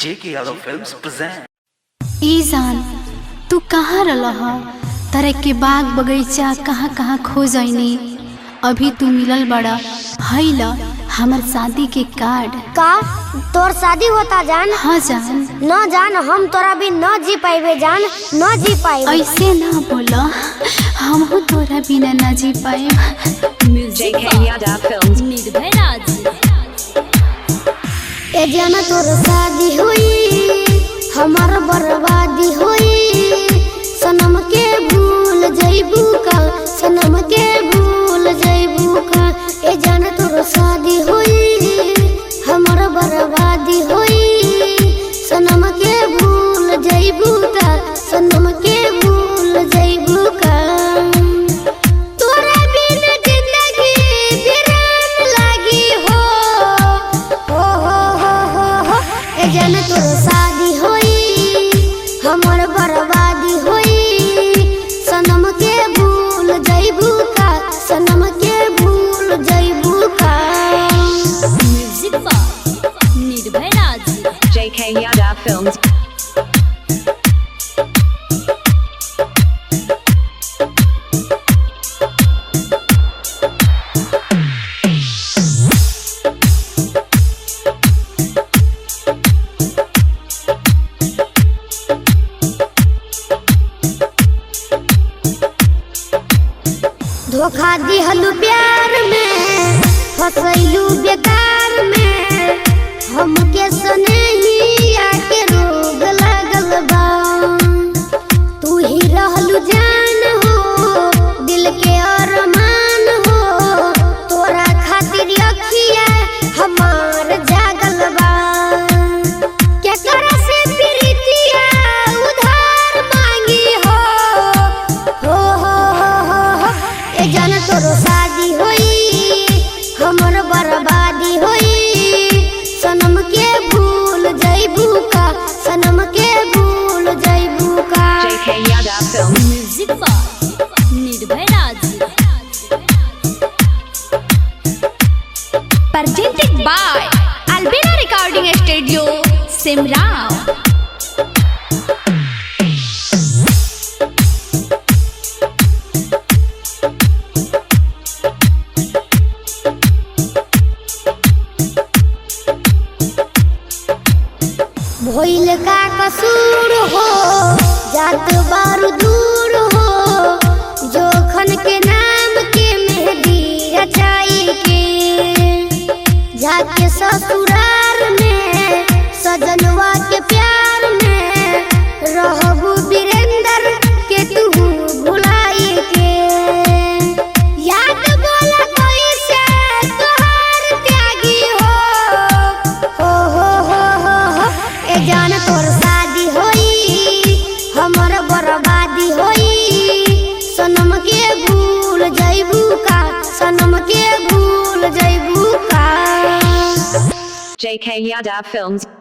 JK Yadav Films present। ई जान तू कहाँ रह तरह के बाग बगीचा कहाँ कहाँ खो जाइनी। अभी तू मिलल बड़ा हई ल हमर शादी के कार्ड। का तोर शादी होता जान? हाँ जान। न जान हम तोरा भी न जी पाइबे जान, न जी पाइबे। ऐसे ना बोला, हम तोरा बिना न जी पाए। JK Yadav Films निर्भय राज। ए जान तोर शादी हुई हमार बर्बादी हुई, सनम के भूल जइबू का, सनम के भूल जइबू का। ए जान तोर शादी हुई हमार बर्बादी हुई, सनम के भूल जइबू का, सनम के भूल जइबू का। तोरा बिन जिंदगी वीरान लागी हो। ए जान तोर शादी हुई हमार बर्बादी हुई, सनम के भूल जइबू का, सनम के भूल जइबू का। Music by Nirbhay Raj. JK Yadav Films। धोखा दिहलू प्यार में, फसैलू बेकार में, हमके सनेहिया के रोग लागल बा। तू ही रहलू जान हो, दिल के अरमान हो, तोरा खातिर अखिया हमार जागल बा। केकरा से प्रीतिया उधार मांगी हो। ए जान तोर शादी होई हमर बर्बादी होई, सनम के भूल जइबू का, सनम के भूल जइबू का। JK Yadav Films music by Nirbhay Raj. Presented by Albina Recording Studio, Simrao। भइल का कसूर हो, जात बारू दूर हो, जोखन के नाम के मेहंदी रचाई के। जाके ससुराल में सजनवा के प्यार में, रहबू वीरेंद्र के तू भुलाई के। याद बोला कैसे तोहार त्यागी हो। ए जान तोर शादी होई हमर बर्बादी होई, सनम के भूल जइबू का, सनम के भूल जइबू का। JK Yadav Films।